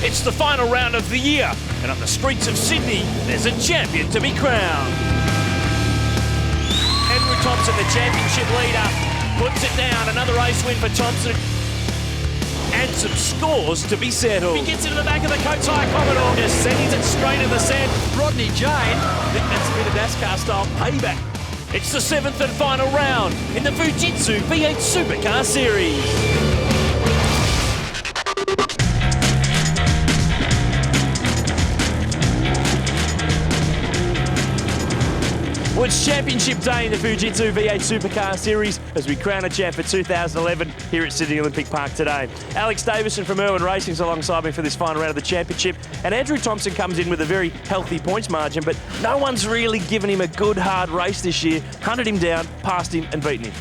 It's the final round of the year, and on the streets of Sydney, there's a champion to be crowned. Henry Thompson, the championship leader, puts it down. Another race win for Thompson. And some scores to be settled. He gets into the back of the coach high Commodore, just sends it straight in the sand. Rodney Jane, I think that's a bit of NASCAR-style payback. It's the 7th and final round in the Fujitsu V8 Supercar Series. Well, it's championship day in the Fujitsu V8 Supercar Series as we crown a champ for 2011 here at Sydney Olympic Park today. Alex Davison from Irwin Racing's alongside me for this final round of the championship, and Andrew Thompson comes in with a very healthy points margin, but no one's really given him a good hard race this year, hunted him down, passed him and beaten him.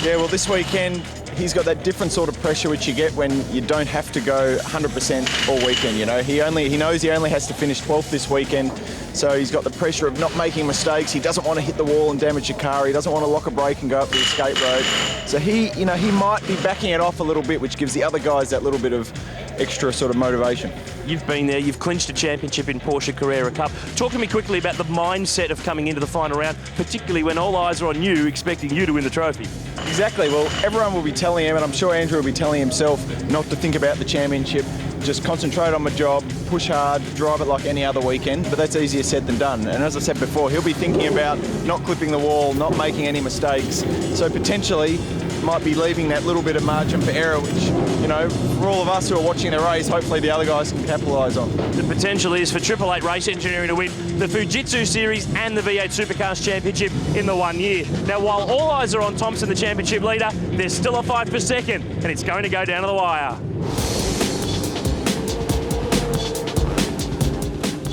Yeah, well, this weekend he's got that different sort of pressure which you get when you don't have to go 100% all weekend. You know, he knows he only has to finish 12th this weekend, so he's got the pressure of not making mistakes. He doesn't want to hit the wall and damage the car. He doesn't want to lock a brake and go up the escape road. So he might be backing it off a little bit, which gives the other guys that little bit of extra sort of motivation. You've been there, you've clinched a championship in Porsche Carrera Cup. Talk to me quickly about the mindset of coming into the final round, particularly when all eyes are on you, expecting you to win the trophy. Exactly. Well, everyone will be telling him, and I'm sure Andrew will be telling himself, not to think about the championship. Just concentrate on my job, push hard, drive it like any other weekend, but that's easier said than done. And as I said before, he'll be thinking about not clipping the wall, not making any mistakes. So potentially might be leaving that little bit of margin for error, which, you know, for all of us who are watching the race, hopefully the other guys can capitalise on. The potential is for 888 Race Engineering to win the Fujitsu Series and the V8 Supercars Championship in the 1 year. Now, while all eyes are on Thompson, the championship leader, there's still a fight for second, and it's going to go down to the wire.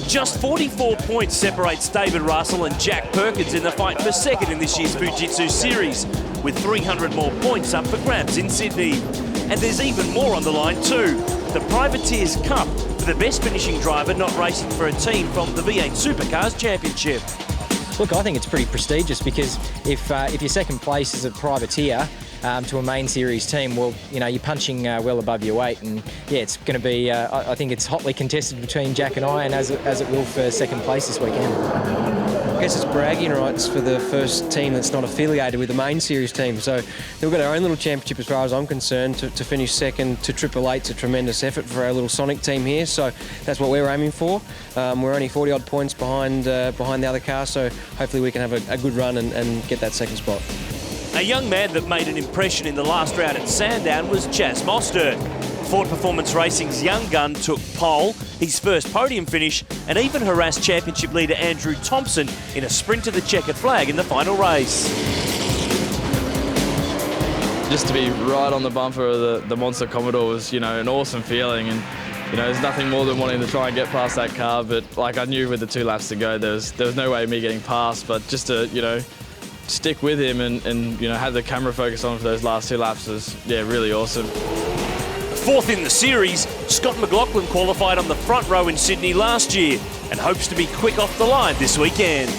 Just 44 points separates David Russell and Jack Perkins in the fight for second in this year's Fujitsu Series, with 300 more points up for grabs in Sydney. And there's even more on the line too. The Privateers Cup for the best finishing driver not racing for a team from the V8 Supercars Championship. Look, I think it's pretty prestigious because if your second place is a privateer to a main series team, well, you know, you're punching well above your weight, and yeah, it's going to be. I think it's hotly contested between Jack and I, and as it will for second place this weekend. I guess it's bragging rights for the first team that's not affiliated with the main series team. So we've got our own little championship as far as I'm concerned. To finish second to 888's a tremendous effort for our little Sonic team here. So that's what we're aiming for. We're only 40 odd points behind the other car, so hopefully we can have a good run and get that second spot. A young man that made an impression in the last round at Sandown was Chaz Mostert. Ford Performance Racing's young gun took pole, his first podium finish, and even harassed championship leader Andrew Thompson in a sprint to the checkered flag in the final race. Just to be right on the bumper of the Monster Commodore was, you know, an awesome feeling, and you know, there's nothing more than wanting to try and get past that car. But like, I knew with the 2 laps to go, there was no way of me getting past. But just to, you know, stick with him and you know, have the camera focus on for those last 2 laps was, yeah, really awesome. Fourth in the series, Scott Mclaughlin qualified on the front row in Sydney last year and hopes to be quick off the line this weekend.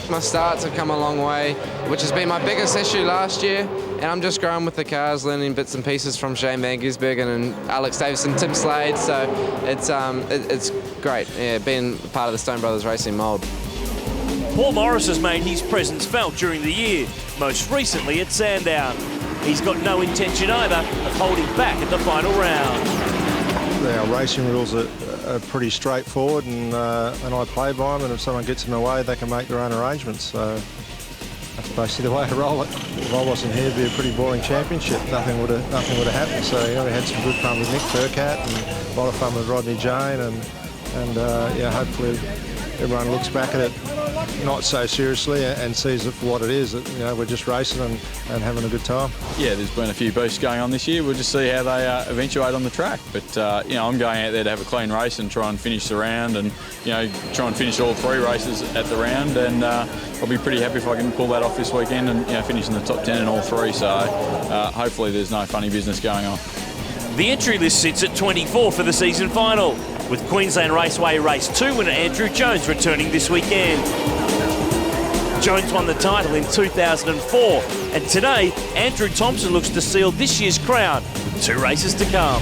My starts have come a long way, which has been my biggest issue last year, and I'm just growing with the cars, learning bits and pieces from Shane Van Gisbergen and Alex Davison, Tim Slade, so it's great, yeah, being part of the Stone Brothers Racing mould. Paul Morris has made his presence felt during the year, most recently at Sandown. He's got no intention either of holding back at the final round. Our racing rules are pretty straightforward, and I play by them, and if someone gets in the way, they can make their own arrangements. So that's basically the way to roll it. If I wasn't here, it'd be a pretty boring championship. Nothing would have happened. So you know, we had some good fun with Nick Furcat and a lot of fun with Rodney Jane, and yeah, hopefully everyone looks back at it not so seriously and sees it for what it is. That, you know, we're just racing and having a good time. Yeah, there's been a few boosts going on this year. We'll just see how they eventuate on the track. But you know, I'm going out there to have a clean race and try and finish the round, and you know, try and finish all 3 races at the round. And I'll be pretty happy if I can pull that off this weekend and, you know, finish in the top 10 in all 3. So hopefully there's no funny business going on. The entry list sits at 24 for the season final, with Queensland Raceway Race 2 winner Andrew Jones returning this weekend. Jones won the title in 2004, and today Andrew Thompson looks to seal this year's crown with 2 races to come.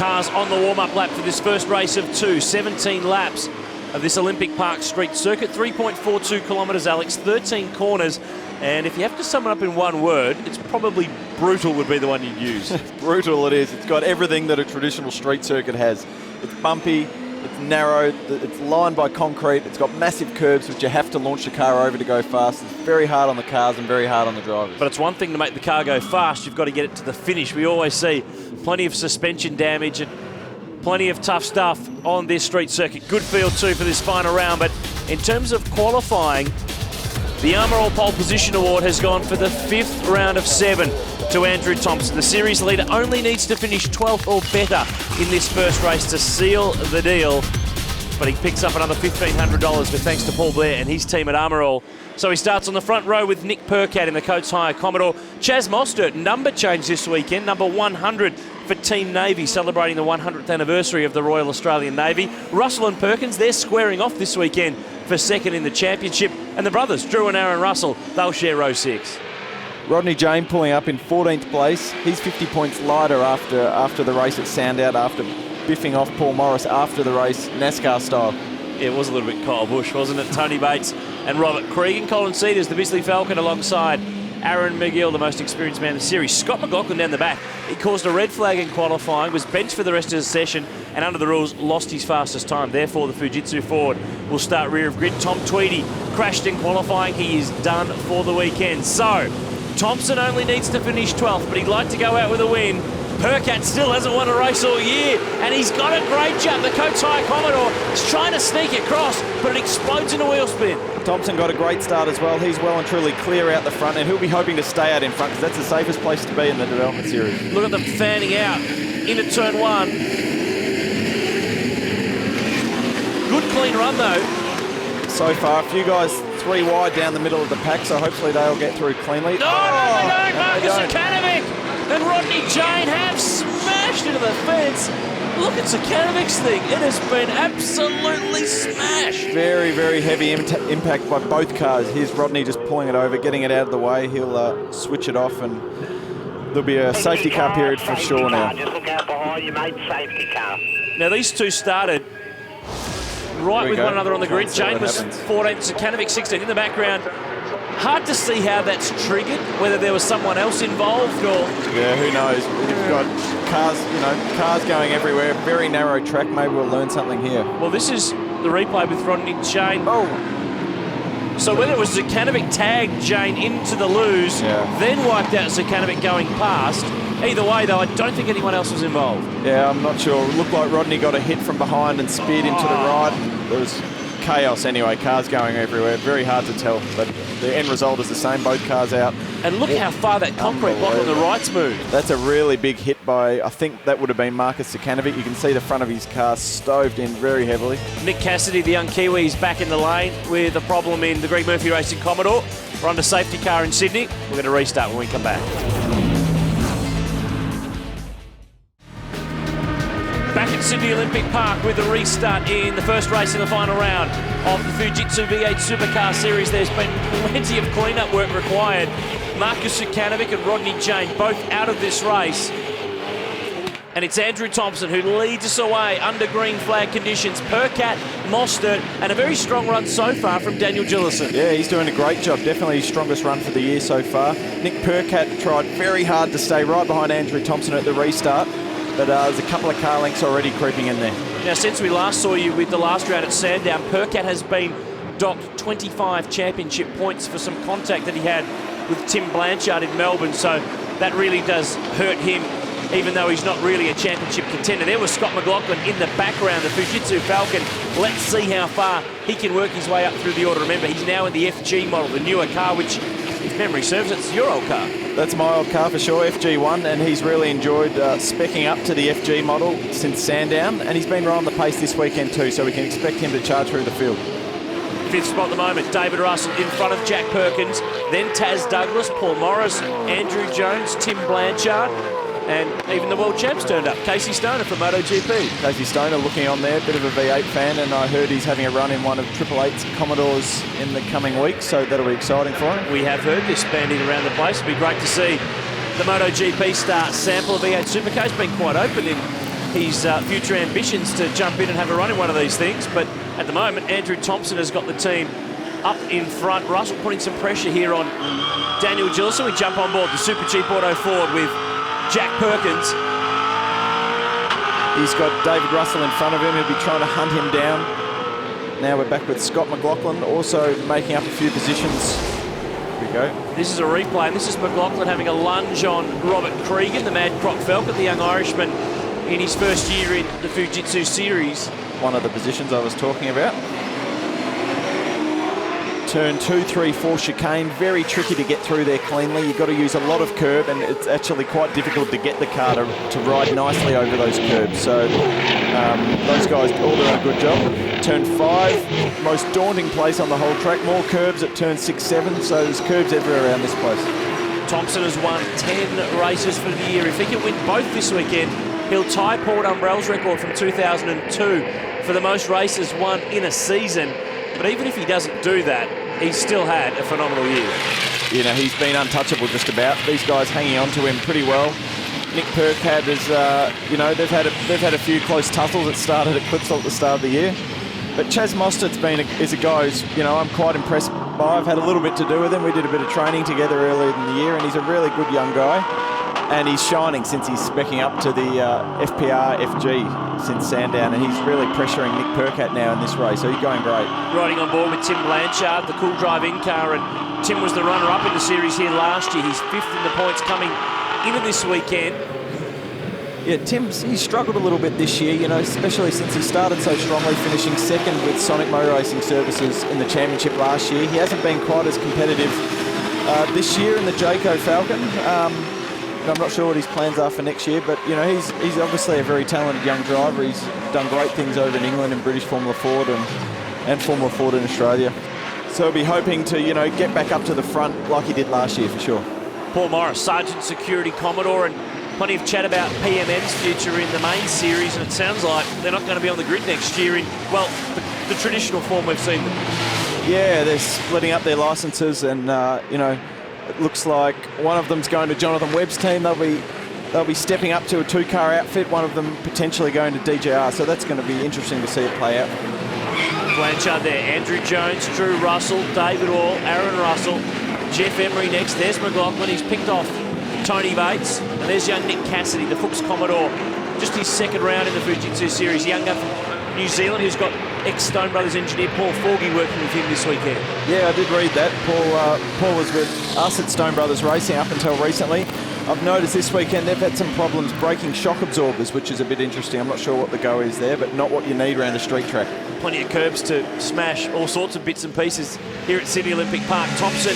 cars on the warm-up lap for this first race of 2. 17 laps of this Olympic Park Street circuit. 3.42 kilometres, Alex, 13 corners. And if you have to sum it up in one word, it's probably brutal would be the one you'd use. Brutal it is. It's got everything that a traditional street circuit has. It's bumpy, it's narrow, it's lined by concrete, it's got massive curbs which you have to launch the car over to go fast. It's very hard on the cars and very hard on the drivers. But it's one thing to make the car go fast, you've got to get it to the finish. We always see plenty of suspension damage and plenty of tough stuff on this street circuit. Good field too for this final round, but in terms of qualifying, the Armour All Pole Position Award has gone for the 5th round of 7 to Andrew Thompson. The series leader only needs to finish 12th or better in this first race to seal the deal. But he picks up another $1,500 with thanks to Paul Blair and his team at Armour All. So he starts on the front row with Nick Percat in the Coates Hire Commodore. Chaz Mostert, number change this weekend, number 100 for Team Navy, celebrating the 100th anniversary of the Royal Australian Navy. Russell and Perkins, they're squaring off this weekend for second in the championship. And the brothers, Drew and Aaron Russell, they'll share row 6. Rodney Jane pulling up in 14th place. He's 50 points lighter after the race at Sandown, after biffing off Paul Morris after the race, NASCAR style. Yeah, it was a little bit Kyle Busch, wasn't it? Tony Bates and Robert Kriegen. Colin Cedars, the Bisley Falcon, alongside Aaron McGill, the most experienced man in the series. Scott McLaughlin down the back. He caused a red flag in qualifying, was benched for the rest of the session, and under the rules, lost his fastest time. Therefore, the Fujitsu Ford will start rear of grid. Tom Tweedy crashed in qualifying. He is done for the weekend. So, Thompson only needs to finish 12th, but he'd like to go out with a win. Percat still hasn't won a race all year, and he's got a great jump. The Coates Hire Commodore is trying to sneak across, but it explodes in a wheel spin. Thompson got a great start as well. He's well and truly clear out the front, and he'll be hoping to stay out in front because that's the safest place to be in the development series. Look at them fanning out into turn 1. Good clean run though. So far, a few guys 3 wide down the middle of the pack, so hopefully they'll get through cleanly. No, they don't. Marcus Zakanovic and Rodney Jane have smashed into the fence. Look at Zakanovic's thing. It has been absolutely smashed. Very, very heavy impact by both cars. Here's Rodney just pulling it over, getting it out of the way. He'll switch it off, and there'll be a safety car period for sure now. Just look out behind you, mate. Safety car. Now, these two started right with one another on the grid. Jane was 14th, Zakanovic 16th in the background. Hard to see how that's triggered, whether there was someone else involved or... Yeah, who knows? We've got cars, cars going everywhere. Very narrow track. Maybe we'll learn something here. Well, this is the replay with Rodney Jane. Oh. So whether it was Zakanovic tagged Jane into the lose, then wiped out Zakanovic going past. Either way, though, I don't think anyone else was involved. Yeah, I'm not sure. It looked like Rodney got a hit from behind and speared into the right. There was chaos anyway, cars going everywhere. Very hard to tell, but the end result is the same, both cars out. And look how far that concrete block on the right's moved. That's a really big hit by, I think that would have been Marcus Zakanovic. You can see the front of his car stoved in very heavily. Nick Cassidy, the young Kiwi, is back in the lane with a problem in the Greg Murphy Racing Commodore. We're under safety car in Sydney. We're going to restart when we come back. Back at Sydney Olympic Park with a restart in the first race in the final round of the Fujitsu V8 Supercar Series. There's been plenty of clean-up work required. Marcus Zakanovic and Rodney Jane both out of this race. And it's Andrew Thompson who leads us away under green flag conditions. Percat, Mostert, and a very strong run so far from Daniel Gillison. Yeah, he's doing a great job. Definitely his strongest run for the year so far. Nick Percat tried very hard to stay right behind Andrew Thompson at the restart. But there's a couple of car lengths already creeping in there. Now, since we last saw you with the last round at Sandown, Percat has been docked 25 championship points for some contact that he had with Tim Blanchard in Melbourne. So that really does hurt him, even though he's not really a championship contender. There was Scott McLaughlin in the background, the Fujitsu Falcon. Let's see how far he can work his way up through the order. Remember, he's now in the FG model, the newer car, which, if memory serves, it's your old car. That's my old car for sure, FG1, and he's really enjoyed speccing up to the FG model since Sandown, and he's been right on the pace this weekend too, so we can expect him to charge through the field. Fifth spot at the moment, David Russell in front of Jack Perkins, then Taz Douglas, Paul Morris, Andrew Jones, Tim Blanchard, and even the world champs turned up. Casey Stoner from MotoGP. Casey Stoner looking on there, bit of a V8 fan, and I heard he's having a run in one of Triple Eight's Commodores in the coming weeks, so that'll be exciting for him. We have heard this bandied around the place. It'll be great to see the MotoGP star sample of V8 Supercar. It's been quite open in his future ambitions to jump in and have a run in one of these things. But at the moment, Andrew Thompson has got the team up in front. Russell putting some pressure here on Daniel Gillison. We jump on board the Super Cheap Auto Ford with Jack Perkins. He's got David Russell in front of him. He'll be trying to hunt him down. Now we're back with Scott McLaughlin, also making up a few positions. Here we go. This is a replay, and this is McLaughlin having a lunge on Robert Kriegen, the Mad Croc Falcon, the young Irishman in his first year in the Fujitsu series. One of the positions I was talking about. Turn 2, 3, 4 chicane, very tricky to get through there cleanly. You've got to use a lot of curb, and it's actually quite difficult to get the car to ride nicely over those curbs. So those guys all do a good job. Turn 5, most daunting place on the whole track. More curbs at turn 6, 7, so there's curbs everywhere around this place. Thompson has won 10 races for the year. If he can win both this weekend, he'll tie Paul Umbrell's record from 2002 for the most races won in a season. But even if he doesn't do that, he's still had a phenomenal year. You know, he's been untouchable just about. These guys hanging on to him pretty well. Nick Percat is, you know, they've had a few close tussles that started at Clipsal at the start of the year. But Chaz Mostert's is a guy who's, you know, I'm quite impressed by. I've had a little bit to do with him. We did a bit of training together earlier in the year, and he's a really good young guy. And he's shining since he's specking up to the FPR FG since Sandown, and he's really pressuring Nick Percat now in this race, so he's going great. Riding on board with Tim Blanchard, the cool drive in car, and Tim was the runner-up in the series here last year. He's 5th in the points coming into this weekend. Yeah, he's struggled a little bit this year, you know, especially since he started so strongly, finishing 2nd with Sonic Motor Racing Services in the championship last year. He hasn't been quite as competitive this year in the Jayco Falcon. I'm not sure what his plans are for next year, but you know, he's obviously a very talented young driver. He's done great things over in England and British Formula Ford and Formula Ford in Australia. So he'll be hoping to, you know, get back up to the front like he did last year for sure. Paul Morris, Sergeant Security Commodore, and plenty of chat about PMN's future in the main series, and it sounds like they're not going to be on the grid next year in, well, the traditional form we've seen them. Yeah, they're splitting up their licenses, and you know, it looks like one of them's going to Jonathan Webb's team. They'll be stepping up to a 2-car outfit, one of them potentially going to DJR, so that's going to be interesting to see it play out. Blanchard there, Andrew Jones, Drew Russell, David Orr, Aaron Russell, Jeff Emery next. There's McLaughlin, he's picked off Tony Bates, and there's young Nick Cassidy, the Fuchs Commodore, just his 2nd round in the Fujitsu series. Younger from New Zealand, who's got ex-Stone Brothers engineer Paul Forgy working with him this weekend. Yeah, I did read that. Paul was with us at Stone Brothers Racing up until recently. I've noticed this weekend they've had some problems breaking shock absorbers, which is a bit interesting. I'm not sure what the go is there, but not what you need around a street track. Plenty of curbs to smash all sorts of bits and pieces here at Sydney Olympic Park. Thompson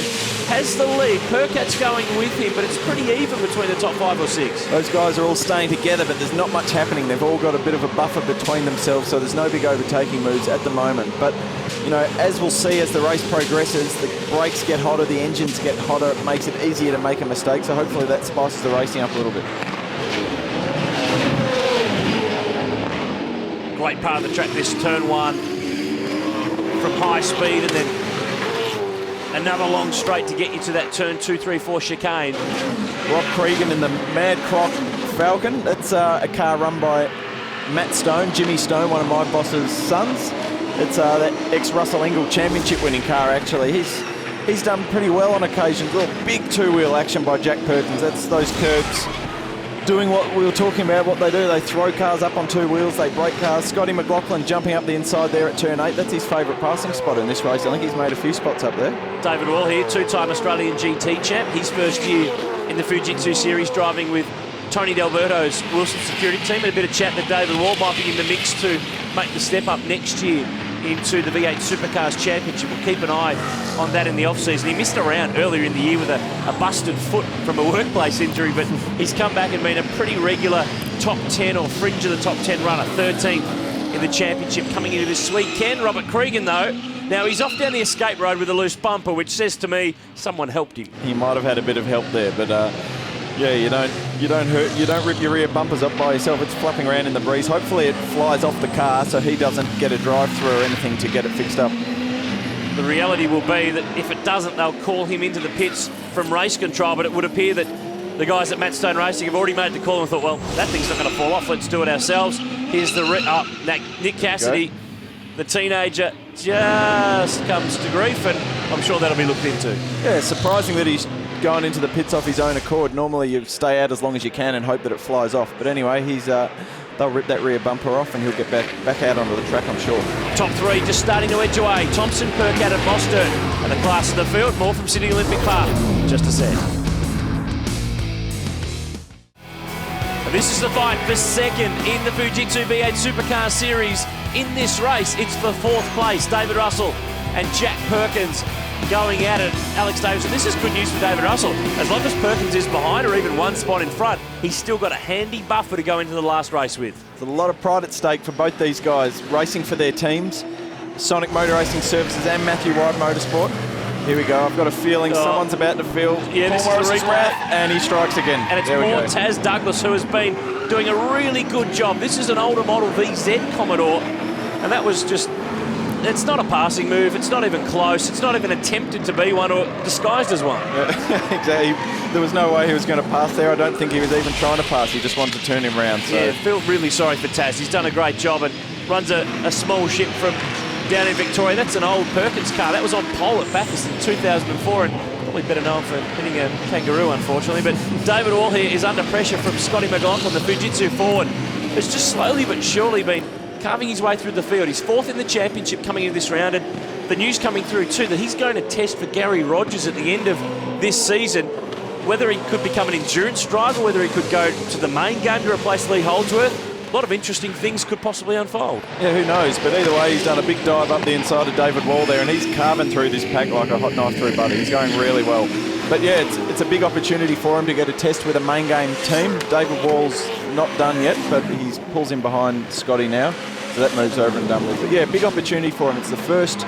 has the lead. Percat's going with him, but it's pretty even between the top 5 or 6. Those guys are all staying together, but there's not much happening. They've all got a bit of a buffer between themselves, so there's no big overtaking moves at the moment. But, you know, as we'll see as the race progresses, the brakes get hotter, the engines get hotter, it makes it easier to make a mistake, so hopefully that spices the racing up a little bit. Great part of the track, this turn 1 from high speed, and then another long straight to get you to that turn 2, 3, 4 chicane. Rob Kriegen in the Mad Croc Falcon. That's a car run by Matt Stone, Jimmy Stone, one of my boss's sons. It's that ex-Russell Engel championship winning car, actually. He's done pretty well on occasion. Real big 2-wheel action by Jack Perkins. That's those curbs doing what we were talking about, what they do. They throw cars up on 2 wheels, they break cars. Scotty McLaughlin jumping up the inside there at turn 8. That's his favourite passing spot in this race. I think he's made a few spots up there. David Wall here, 2-time Australian GT champ. His first year in the Fujitsu series, driving with Tony D'Alberto's Wilson security team. And a bit of chat that David Wall might be in the mix to make the step up next year into the V8 Supercars Championship. We'll keep an eye on that in the off-season. He missed around earlier in the year with a busted foot from a workplace injury, but he's come back and been a pretty regular top 10 or fringe of the top 10 runner, 13th in the championship coming into this weekend. Robert Kriegen, though, now he's off down the escape road with a loose bumper, which says to me someone helped him. He might have had a bit of help there, but yeah, you don't rip your rear bumpers up by yourself. It's flapping around in the breeze. Hopefully it flies off the car so he doesn't get a drive-through or anything to get it fixed up. The reality will be that if it doesn't, they'll call him into the pits from race control, but it would appear that the guys at Matt Stone Racing have already made the call and thought, well, that thing's not going to fall off. Let's do it ourselves. Here's the Nick Cassidy, the teenager, just comes to grief, and I'm sure that'll be looked into. Yeah, it's surprising that he's going into the pits off his own accord. Normally you stay out as long as you can and hope that it flies off. But anyway, they'll rip that rear bumper off and he'll get back out onto the track, I'm sure. Top three just starting to edge away. Thompson, Percat and Mostert. And the class of the field, more from Sydney Olympic Park. Just a sec. And this is the fight for second in the Fujitsu V8 Supercar Series. In this race, it's for fourth place. David Russell and Jack Perkins going at it. Alex Davison, this is good news for David Russell. As long as Perkins is behind or even one spot in front, he's still got a handy buffer to go into the last race with. There's a lot of pride at stake for both these guys, racing for their teams, Sonic Motor Racing Services and Matthew White Motorsport. Here we go. I've got a feeling someone's about to feel this is the replay. and he strikes again. And it's more Taz Douglas, who has been doing a really good job. This is an older model VZ Commodore, and that was just... It's not a passing move. It's not even close. It's not even attempted to be one or disguised as one. Yeah, exactly. There was no way he was going to pass there. I don't think he was even trying to pass. He just wanted to turn him around. So. Yeah, feel really sorry for Taz. He's done a great job and runs a small ship from down in Victoria. That's an old Perkins car. That was on pole at Bathurst in 2004 and probably better known for hitting a kangaroo, unfortunately. But David Wall here is under pressure from Scotty Mclaughlin, the Fujitsu Ford. It's just slowly but surely been carving his way through the field. He's fourth in the championship coming into this round, and the news coming through too that he's going to test for Gary Rogers at the end of this season, whether he could become an endurance driver, whether he could go to the main game to replace Lee Holdsworth. A lot of interesting things could possibly unfold. Yeah, who knows? But either way, he's done a big dive up the inside of David Wall there, and he's carving through this pack like a hot knife through butter. He's going really well. But yeah, it's a big opportunity for him to get a test with a main game team. David Wall's not done yet, but he pulls in behind Scotty now. So that moves over and done with. But yeah, big opportunity for him. It's the first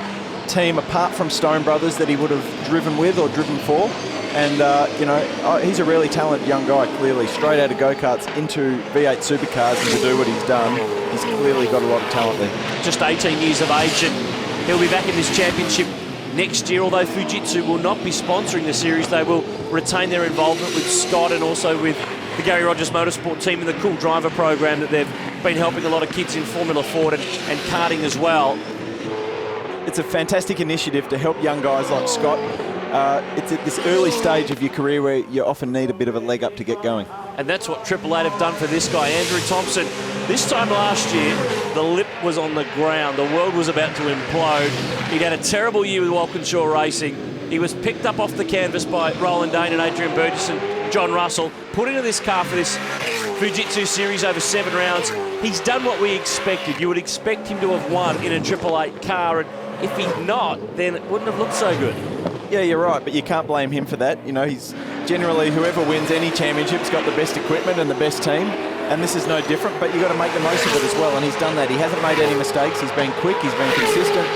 team apart from Stone Brothers that he would have driven with or driven for. And, you know, he's a really talented young guy, clearly. Straight out of go-karts into V8 Supercars and to do what he's done, he's clearly got a lot of talent there. Just 18 years of age, and he'll be back in this championship next year, although Fujitsu will not be sponsoring the series. They will retain their involvement with Scott and also with the Gary Rogers Motorsport team and the Cool Driver program that they've been helping a lot of kids in Formula Ford and karting as well. It's a fantastic initiative to help young guys like Scott. It's at this early stage of your career where you often need a bit of a leg up to get going. And that's what Triple Eight have done for this guy, Andrew Thompson. This time last year, the lip was on the ground. The world was about to implode. He'd had a terrible year with Walkinshaw Racing. He was picked up off the canvas by Roland Dane and Adrian Burgess and John Russell, put into this car for this Fujitsu series over 7 rounds. He's done what we expected. You would expect him to have won in a Triple Eight car, and if he's not, then it wouldn't have looked so good. Yeah, you're right, but you can't blame him for that. You know, he's generally, whoever wins any championship's got the best equipment and the best team, and this is no different, but you've got to make the most of it as well, and he's done that. He hasn't made any mistakes. He's been quick, he's been consistent,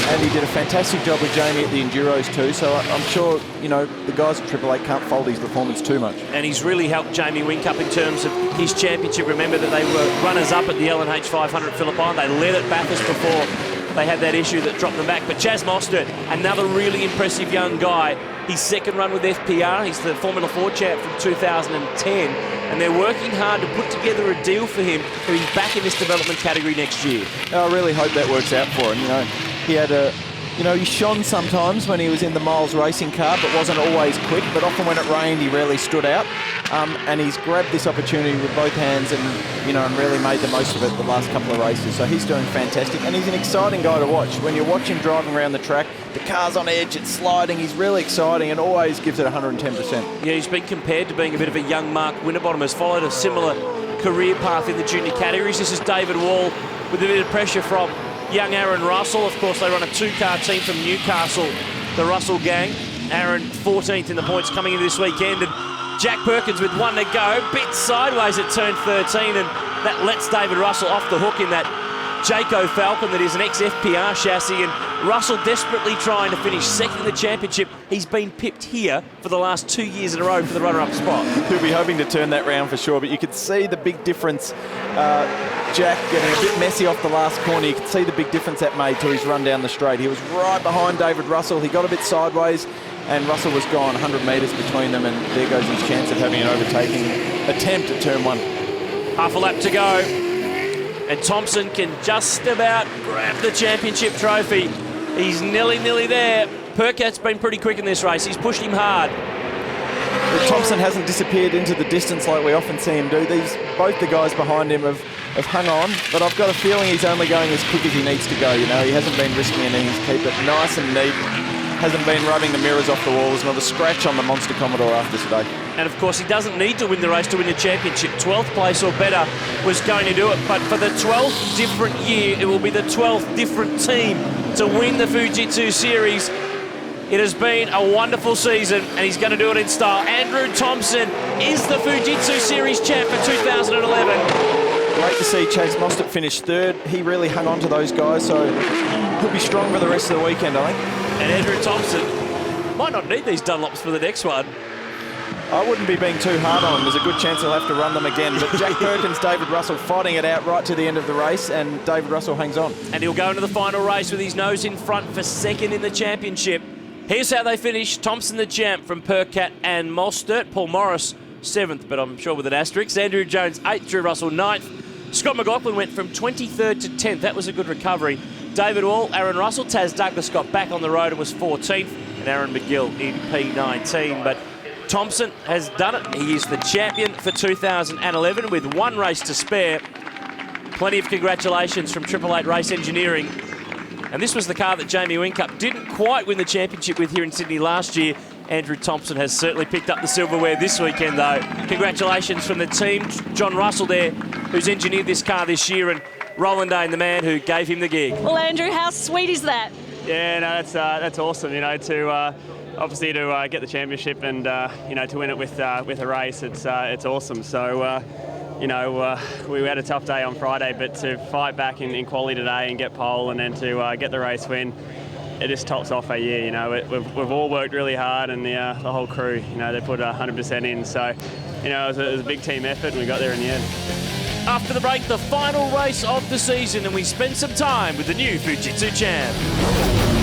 and he did a fantastic job with Jamie at the Enduros too, so I'm sure, you know, the guys at Triple Eight can't fault his performance too much. And he's really helped Jamie Whincup in terms of his championship. Remember that they were runners-up at the L&H 500 Philippine. They led at Bathurst before they had that issue that dropped them back. But Chaz Mostert, another really impressive young guy. His second run with FPR, he's the Formula 4 champ from 2010, and they're working hard to put together a deal for him so he's back in this development category next year. I really hope that works out for him. You know, he had he shone sometimes when he was in the Miles racing car, but wasn't always quick. But often when it rained, he really stood out. And he's grabbed this opportunity with both hands and really made the most of it the last couple of races. So he's doing fantastic, and he's an exciting guy to watch. When you watch him driving around the track, the car's on edge, it's sliding, he's really exciting and always gives it 110%. Yeah, he's been compared to being a bit of a young Mark Winterbottom, has followed a similar career path in the junior categories. This is David Wall with a bit of pressure from young Aaron Russell. Of course, they run a 2-car team from Newcastle, the Russell gang. Aaron 14th in the points coming into this weekend, and Jack Perkins with 1 to go, bit sideways at turn 13, and that lets David Russell off the hook in that Jayco Falcon that is an ex-FPR chassis, and Russell desperately trying to finish second in the championship. He's been pipped here for the last 2 years in a row for the runner-up spot. He'll be hoping to turn that round for sure, but you could see the big difference. Jack getting a bit messy off the last corner. You could see the big difference that made to his run down the straight. He was right behind David Russell. He got a bit sideways. and Russell was gone 100 metres between them, and there goes his chance of having an overtaking attempt at turn 1. Half a lap to go, and Thompson can just about grab the championship trophy. He's nearly there. Perkat's been pretty quick in this race. He's pushed him hard. But Thompson hasn't disappeared into the distance like we often see him do. Both the guys behind him have hung on, but I've got a feeling he's only going as quick as he needs to go. You know, he hasn't been risking anything. He's kept it nice and neat. Hasn't been rubbing the mirrors off the walls, not a scratch on the Monster Commodore after today. And of course, he doesn't need to win the race to win the championship. 12th place or better was going to do it. But for the 12th different year, it will be the 12th different team to win the Fujitsu Series. It has been a wonderful season, and he's going to do it in style. Andrew Thompson is the Fujitsu Series champ for 2011. Great to see Chase Mostert finish third. He really hung on to those guys, so he'll be strong for the rest of the weekend, I think. And Andrew Thompson might not need these Dunlops for the next one. I wouldn't be being too hard on him. There's a good chance he'll have to run them again. But Jack Perkins, David Russell fighting it out right to the end of the race, and David Russell hangs on. And he'll go into the final race with his nose in front for second in the championship. Here's how they finish. Thompson the champ from Perkat and Mostert. Paul Morris 7th, but I'm sure with an asterisk. Andrew Jones 8th, Drew Russell 9th. Scott McLaughlin went from 23rd to 10th. That was a good recovery. David Wall, Aaron Russell, Taz Douglas got back on the road and was 14th, and Aaron McGill in P19. But Thompson has done it. He is the champion for 2011 with one race to spare. Plenty of congratulations from Triple Eight Race Engineering. And this was the car that Jamie Whincup didn't quite win the championship with here in Sydney last year. Andrew Thompson has certainly picked up the silverware this weekend, though. Congratulations from the team. John Russell there, who's engineered this car this year, and Roland Dane, the man who gave him the gig. Well, Andrew, how sweet is that? Yeah, no, that's awesome. You know, to obviously to get the championship and you know, to win it with a race, it's awesome. So you know, we had a tough day on Friday, but to fight back in quali today and get pole, and then to get the race win, it just tops off our year. You know, we've all worked really hard, and the whole crew, you know, they put 100% in. So, you know, it was a big team effort, and we got there in the end. After the break, the final race of the season, and we spent some time with the new Fujitsu champ.